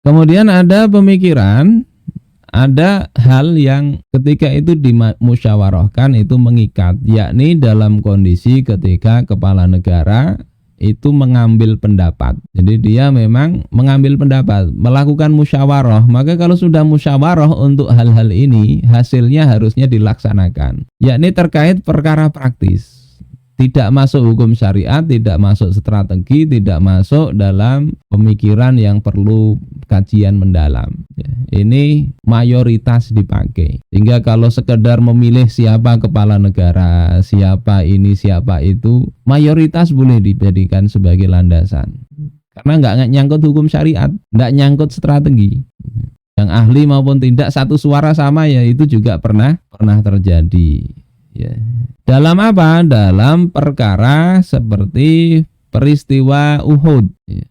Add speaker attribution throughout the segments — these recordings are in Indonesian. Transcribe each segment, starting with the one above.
Speaker 1: Kemudian ada pemikiran, ada hal yang ketika itu dimusyawarahkan itu mengikat, yakni dalam kondisi ketika kepala negara itu mengambil pendapat. Jadi dia memang mengambil pendapat, melakukan musyawarah. Maka kalau sudah musyawarah untuk hal-hal ini, hasilnya harusnya dilaksanakan. Yakni terkait perkara praktis. Tidak masuk hukum syariat, tidak masuk strategi, tidak masuk dalam pemikiran yang perlu kajian mendalam. Ini mayoritas dipakai. Sehingga kalau sekedar memilih siapa kepala negara, siapa ini, siapa itu, mayoritas boleh dijadikan sebagai landasan. Karena nggak nyangkut hukum syariat, nggak nyangkut strategi. Yang ahli maupun tidak satu suara sama, ya itu juga pernah terjadi. Ya. Dalam apa? Dalam perkara seperti peristiwa Uhud. Ya.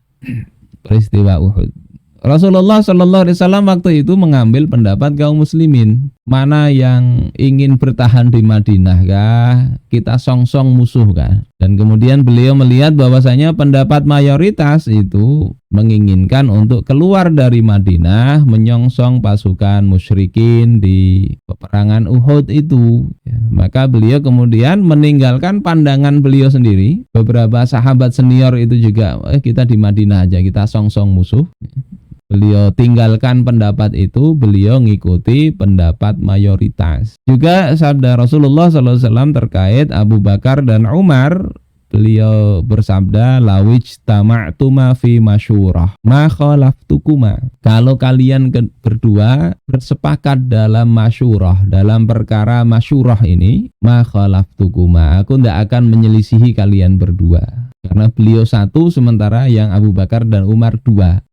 Speaker 1: Peristiwa Uhud. Rasulullah Shallallahu Alaihi Wasallam waktu itu mengambil pendapat kaum muslimin, mana yang ingin bertahan di Madinah kah, kita song-song musuh kah? Dan kemudian beliau melihat bahwasanya pendapat mayoritas itu menginginkan untuk keluar dari Madinah, menyongsong pasukan musyrikin di peperangan Uhud itu. Ya, maka beliau kemudian meninggalkan pandangan beliau sendiri. Beberapa sahabat senior itu juga, kita di Madinah aja, kita song-song musuh. Beliau tinggalkan pendapat itu, beliau ngikuti pendapat mayoritas. Juga sabda Rasulullah SAW terkait Abu Bakar dan Umar, beliau bersabda, lawij tama'tuma fi masyurah ma khalaftukuma. Kalau kalian berdua bersepakat dalam masyurah, dalam perkara masyurah ini, ma khalaftukuma, aku tidak akan menyelisihi kalian berdua. Karena beliau satu, sementara yang Abu Bakar dan Umar dua.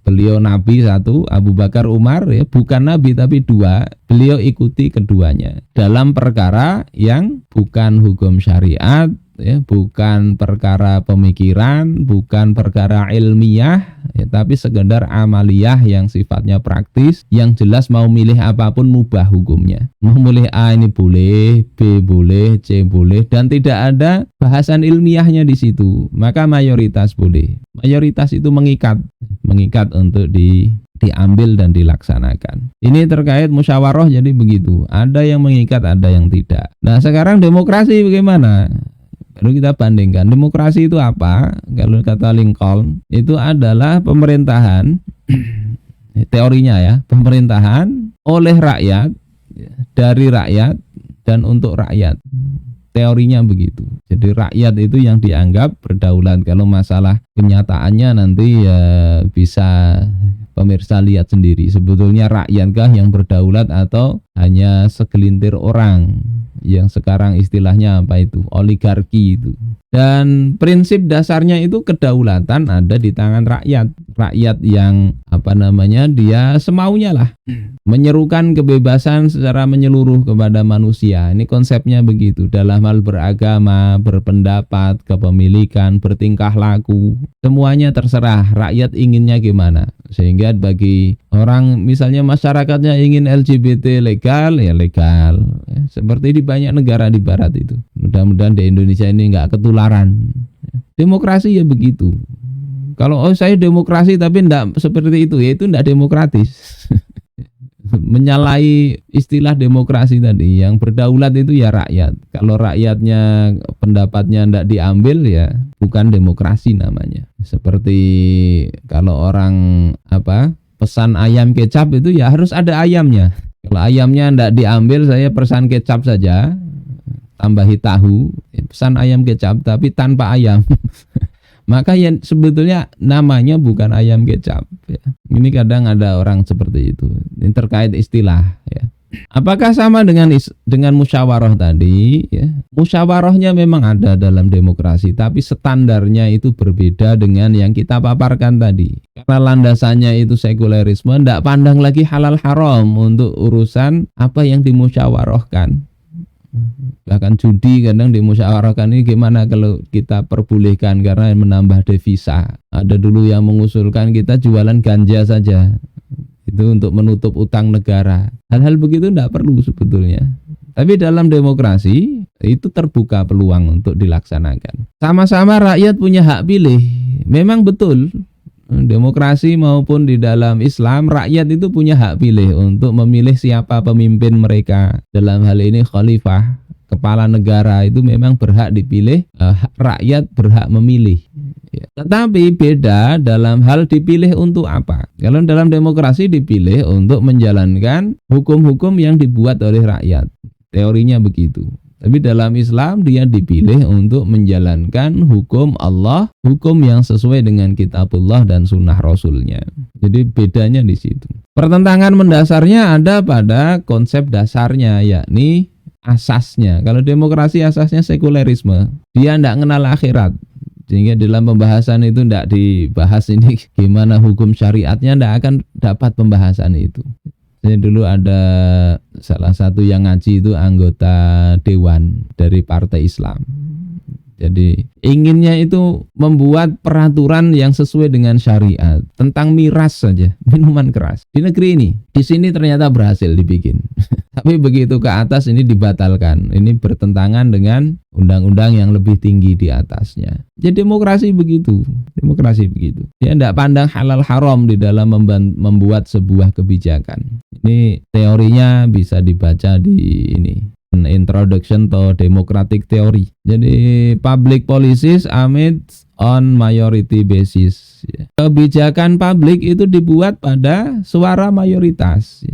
Speaker 1: Beliau Nabi satu, Abu Bakar Umar, ya bukan Nabi tapi dua. Beliau ikuti keduanya dalam perkara yang bukan hukum syariat, ya, bukan perkara pemikiran, bukan perkara ilmiah, ya, tapi sekedar amaliyah yang sifatnya praktis, yang jelas mau milih apapun mubah hukumnya. Mau milih A ini boleh, B boleh, C boleh, dan tidak ada bahasan ilmiahnya di situ. Maka mayoritas boleh. Mayoritas itu mengikat untuk diambil dan dilaksanakan. Ini terkait musyawarah, jadi begitu. Ada yang mengikat, ada yang tidak. Nah, sekarang demokrasi bagaimana? Lalu kita bandingkan, demokrasi itu apa? Kalau kata Lincoln, itu adalah pemerintahan, teorinya ya, pemerintahan oleh rakyat, dari rakyat, dan untuk rakyat. Teorinya begitu. Jadi rakyat itu yang dianggap berdaulat. Kalau masalah kenyataannya nanti ya bisa pemirsa lihat sendiri. Sebetulnya rakyatkah yang berdaulat atau hanya segelintir orang yang sekarang istilahnya apa itu? Oligarki itu. Dan prinsip dasarnya itu kedaulatan ada di tangan rakyat. Rakyat yang dia semaunya lah. Menyerukan kebebasan secara menyeluruh kepada manusia. Ini konsepnya begitu. Dalam hal beragama, berpendapat, kepemilikan, bertingkah laku, semuanya terserah rakyat inginnya gimana. Sehingga bagi orang misalnya masyarakatnya ingin LGBT legal, ya legal. Seperti di banyak negara di barat itu. Mudah-mudahan di Indonesia ini nggak ketularan. Demokrasi ya begitu. Kalau saya demokrasi tapi enggak seperti itu, ya itu enggak demokratis. Menyalahi istilah demokrasi tadi, yang berdaulat itu ya rakyat. Kalau rakyatnya pendapatnya enggak diambil, ya bukan demokrasi namanya. Seperti kalau orang pesan ayam kecap itu ya harus ada ayamnya. Kalau ayamnya enggak diambil, saya pesan kecap saja, tambahi tahu, pesan ayam kecap tapi tanpa ayam. Maka yang sebetulnya namanya bukan ayam kecap, ya. Ini kadang ada orang seperti itu. Ini terkait istilah, ya. Apakah sama dengan musyawarah tadi, ya? Musyawarahnya memang ada dalam demokrasi, tapi standarnya itu berbeda dengan yang kita paparkan tadi. Karena landasannya itu sekulerisme, tidak pandang lagi halal haram untuk urusan apa yang dimusyawarahkan. Bahkan judi kadang dimusyawarahkan, ini gimana kalau kita perbolehkan karena menambah devisa. Ada dulu yang mengusulkan kita jualan ganja saja, itu untuk menutup utang negara. Hal-hal begitu tidak perlu sebetulnya. Tapi dalam demokrasi itu terbuka peluang untuk dilaksanakan. Sama-sama rakyat punya hak pilih. Memang betul demokrasi maupun di dalam Islam, rakyat itu punya hak pilih untuk memilih siapa pemimpin mereka. Dalam hal ini khalifah, kepala negara itu memang berhak dipilih, rakyat berhak memilih. Ya. Tetapi beda dalam hal dipilih untuk apa. Kalau dalam demokrasi dipilih untuk menjalankan hukum-hukum yang dibuat oleh rakyat. Teorinya begitu. Tapi dalam Islam dia dipilih untuk menjalankan hukum Allah, hukum yang sesuai dengan kitabullah dan sunnah Rasulnya. Jadi bedanya di situ. Pertentangan mendasarnya ada pada konsep dasarnya, yakni asasnya. Kalau demokrasi asasnya sekulerisme, dia tidak kenal akhirat. Sehingga dalam pembahasan itu tidak dibahas ini gimana hukum syariatnya, tidak akan dapat pembahasan itu. Saya dulu ada salah satu yang ngaji itu anggota dewan dari partai Islam. Jadi inginnya itu membuat peraturan yang sesuai dengan syariat tentang miras saja, minuman keras. Di negeri ini, di sini ternyata berhasil dibikin. Tapi begitu ke atas ini dibatalkan. Ini bertentangan dengan undang-undang yang lebih tinggi di atasnya. Jadi demokrasi begitu. Demokrasi begitu. Dia tidak pandang halal haram di dalam membuat sebuah kebijakan. Ini teorinya bisa dibaca di ini. Introduction to Democratic Theory. Jadi public policies amid on majority basis. Kebijakan publik itu dibuat pada suara mayoritas,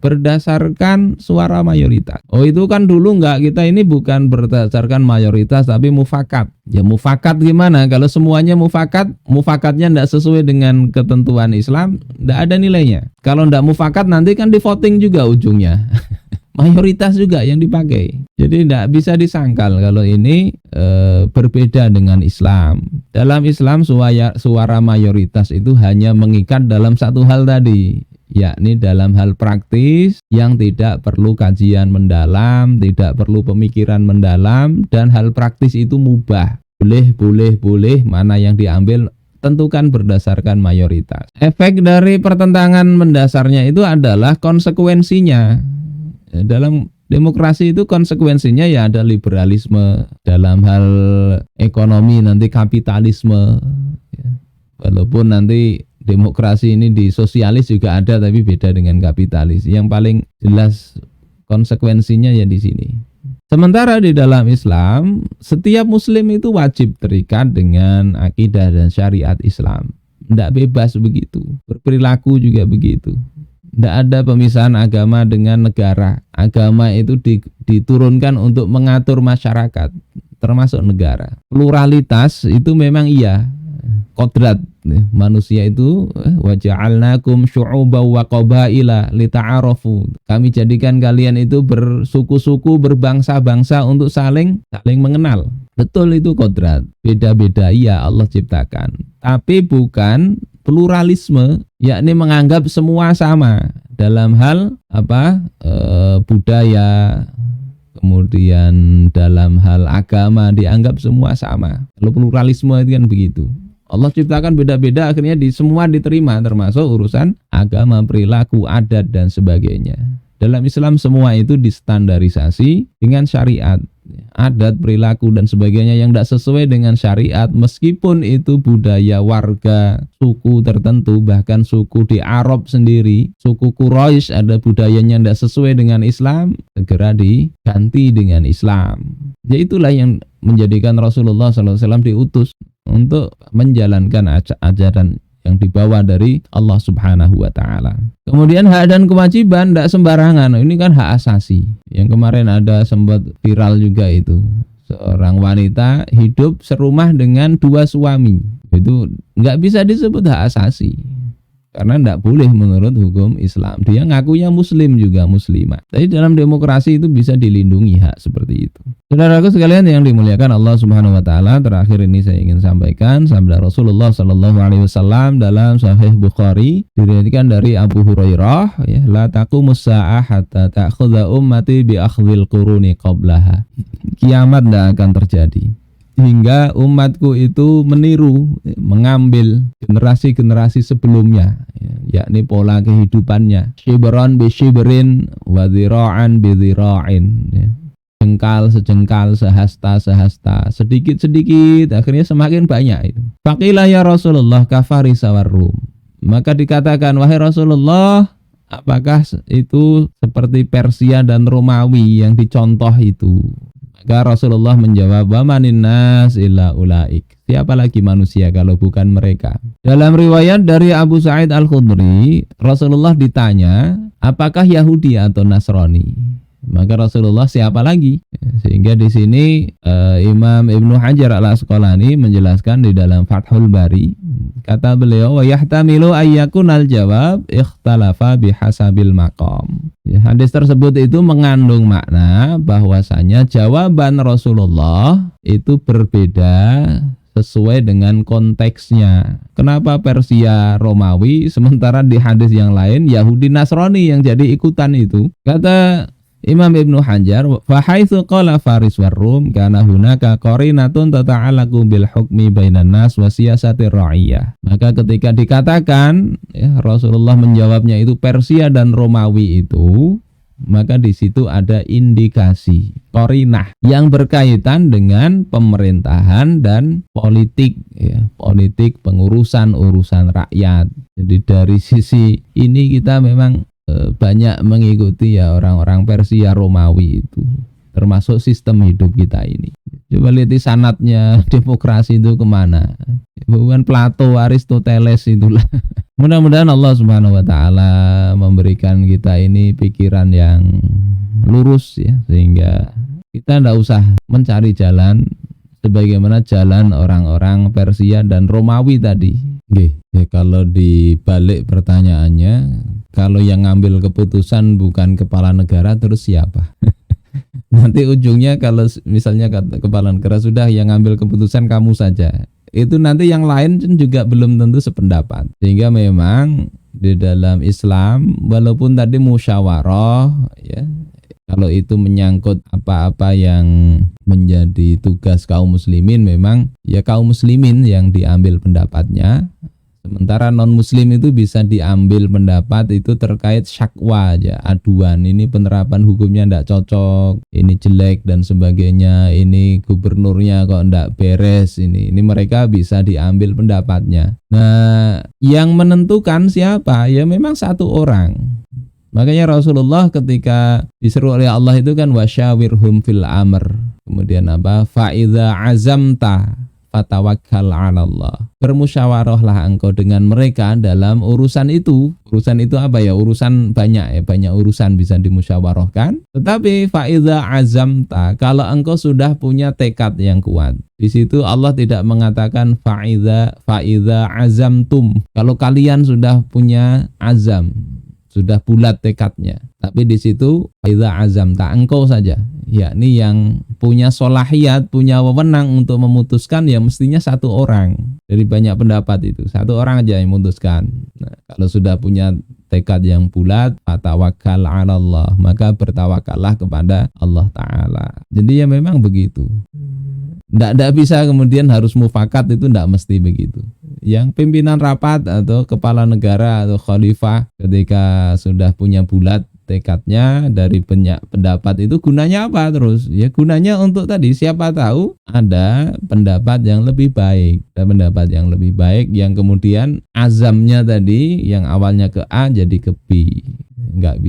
Speaker 1: berdasarkan suara mayoritas. Oh itu kan dulu enggak, kita ini bukan berdasarkan mayoritas tapi mufakat. Ya mufakat gimana? Kalau semuanya mufakat, mufakatnya enggak sesuai dengan ketentuan Islam, enggak ada nilainya. Kalau enggak mufakat nanti kan di voting juga ujungnya. Mayoritas juga yang dipakai. Jadi tidak bisa disangkal kalau ini berbeda dengan Islam. Dalam Islam suara mayoritas itu hanya mengikat dalam satu hal tadi, yakni dalam hal praktis yang tidak perlu kajian mendalam, tidak perlu pemikiran mendalam, dan hal praktis itu mubah. Boleh, mana yang diambil tentukan berdasarkan mayoritas. Efek dari pertentangan mendasarnya itu adalah konsekuensinya. Dalam demokrasi itu konsekuensinya ya ada liberalisme, dalam hal ekonomi nanti kapitalisme. Walaupun nanti demokrasi ini di sosialis juga ada tapi beda dengan kapitalis. Yang paling jelas konsekuensinya ya di sini. Sementara di dalam Islam setiap muslim itu wajib terikat dengan akidah dan syariat Islam. Tidak bebas begitu. Berperilaku juga begitu. Tidak ada pemisahan agama dengan negara. Agama itu diturunkan untuk mengatur masyarakat, termasuk negara. Pluralitas itu memang iya, kodrat manusia itu waja'alnakum syu'uban wa qabaila lita'arafu. Kami jadikan kalian itu bersuku-suku, berbangsa-bangsa untuk saling mengenal. Betul itu kodrat. Beda-beda iya Allah ciptakan. Tapi bukan pluralisme, yakni menganggap semua sama dalam hal budaya, kemudian dalam hal agama dianggap semua sama. Kalau pluralisme itu kan begitu. Allah ciptakan beda-beda, akhirnya semua diterima, termasuk urusan agama, perilaku, adat dan sebagainya. Dalam Islam semua itu distandarisasi dengan syariat. Adat, perilaku dan sebagainya yang tidak sesuai dengan syariat, meskipun itu budaya warga suku tertentu, bahkan suku di Arab sendiri, suku Quraisy ada budayanya tidak sesuai dengan Islam, segera diganti dengan Islam. Ya itulah yang menjadikan Rasulullah SAW diutus untuk menjalankan ajaran yang dibawa dari Allah Subhanahu wa Ta'ala. Kemudian hak dan kewajiban tidak sembarangan. Ini kan hak asasi. Yang kemarin ada sempat viral juga itu. Seorang wanita hidup serumah dengan 2 suami. Itu nggak bisa disebut hak asasi. Karena tidak boleh menurut hukum Islam. Dia ngakunya muslim juga, muslimah. Tapi dalam demokrasi itu bisa dilindungi hak seperti itu. Saudaraku sekalian yang dimuliakan Allah Subhanahu wa Ta'ala, terakhir ini saya ingin sampaikan sabda Rasulullah sallallahu alaihi wasallam dalam Sahih Bukhari, diriwayatkan dari Abu Hurairah, ya, la taqumus saa'ah hatta ta'khudha ummati bi akhdhil quruni qablaha. Kiamat tidak akan terjadi hingga umatku itu meniru, mengambil generasi-generasi sebelumnya, yakni pola kehidupannya, shibran bi shibrin wa dhira'an bi dhira'in, sejengkal, sehasta, sedikit-sedikit, akhirnya semakin banyak itu. Faqila ya Rasulullah kafarisa war Rum. Maka dikatakan, wahai Rasulullah, apakah itu seperti Persia dan Romawi yang dicontoh itu? Maka Rasulullah menjawab, wa manin nas illa ulaik. Siapa lagi manusia kalau bukan mereka? Dalam riwayat dari Abu Sa'id Al-Khudri, Rasulullah ditanya, apakah Yahudi atau Nasrani? Maka Rasulullah siapa lagi? Sehingga di sini Imam Ibnu Hajar Al-Asqalani menjelaskan di dalam Fathul Bari, kata beliau, wa yahtamilu ayyakunal jawab ikhtalafa bihasabil maqam. Ya, hadis tersebut itu mengandung makna bahwasanya jawaban Rasulullah itu berbeda sesuai dengan konteksnya. Kenapa Persia Romawi sementara di hadis yang lain Yahudi Nasrani yang jadi ikutan itu? Kata Imam Ibnu Hajar, fa haitsu qala Faris war Rum kana hunaka qarinatun tata'allaqu bil hukmi bainan nas wa siyasatir ra'iyah. Maka ketika dikatakan ya, Rasulullah menjawabnya itu Persia dan Romawi itu, maka di situ ada indikasi qarinah yang berkaitan dengan pemerintahan dan politik ya, politik pengurusan rakyat. Jadi dari sisi ini kita memang banyak mengikuti ya orang-orang Persia Romawi itu, termasuk sistem hidup kita ini. Coba lihat di sanatnya demokrasi itu kemana, bukan Plato, Aristoteles itulah. Mudah-mudahan Allah Subhanahu wa Ta'ala memberikan kita ini pikiran yang lurus ya, sehingga kita tidak usah mencari jalan sebagaimana jalan orang-orang Persia dan Romawi tadi. Ya, kalau dibalik pertanyaannya, kalau yang ngambil keputusan bukan kepala negara, terus siapa? Nanti ujungnya kalau misalnya kepala negara sudah yang ngambil keputusan kamu saja, itu nanti yang lain juga belum tentu sependapat. Sehingga memang di dalam Islam, walaupun tadi musyawarah ya, kalau itu menyangkut apa-apa yang menjadi tugas kaum muslimin, memang ya kaum muslimin yang diambil pendapatnya. Sementara non-muslim itu bisa diambil pendapat itu terkait syakwa aja, aduan, ini penerapan hukumnya tidak cocok, ini jelek dan sebagainya, ini gubernurnya kok tidak beres, ini mereka bisa diambil pendapatnya. Nah, yang menentukan siapa? Ya memang satu orang. Makanya Rasulullah ketika disuruh oleh Allah itu kan wasyawirhum fil amr. Kemudian apa? Fa idza azamta fatawakkal 'ala Allah. Bermusyawarahlah engkau dengan mereka dalam urusan itu. Urusan itu apa ya? Urusan banyak ya, banyak urusan bisa dimusyawarahkan. Tetapi fa idza azamta, kalau engkau sudah punya tekad yang kuat. Di situ Allah tidak mengatakan fa idza azamtum. Kalau kalian sudah punya azam, sudah bulat tekadnya. Tapi di situ idza azamta, engkau saja, yakni yang punya solahiyat, punya wewenang untuk memutuskan ya mestinya satu orang. Dari banyak pendapat itu, satu orang aja yang memutuskan. Nah, kalau sudah punya tekad yang bulat, fatawakkal 'ala Allah, maka bertawakallah kepada Allah Ta'ala. Jadi ya memang begitu. Tidak bisa kemudian harus mufakat, itu tidak mesti begitu. Yang pimpinan rapat atau kepala negara atau khalifah ketika sudah punya bulat tekadnya dari banyak pendapat itu gunanya apa terus? Ya gunanya untuk tadi siapa tahu ada pendapat yang lebih baik. Ada pendapat yang lebih baik yang kemudian azamnya tadi yang awalnya ke A jadi ke B. Enggak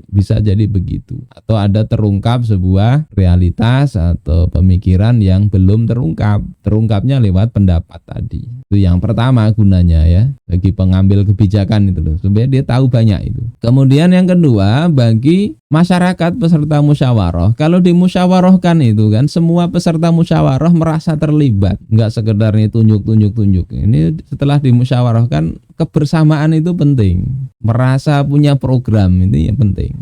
Speaker 1: bisa jadi begitu. Atau ada terungkap sebuah realitas atau pemikiran yang belum terungkap. Terungkapnya lewat pendapat tadi. Itu yang pertama gunanya ya, bagi pengambil kebijakan itu loh, supaya dia tahu banyak itu. Kemudian yang kedua, bagi masyarakat peserta musyawarah, kalau dimusyawarahkan itu kan semua peserta musyawarah merasa terlibat, enggak sekedarnya tunjuk. Ini setelah dimusyawarahkan, kebersamaan itu penting. Merasa punya program itu yang penting.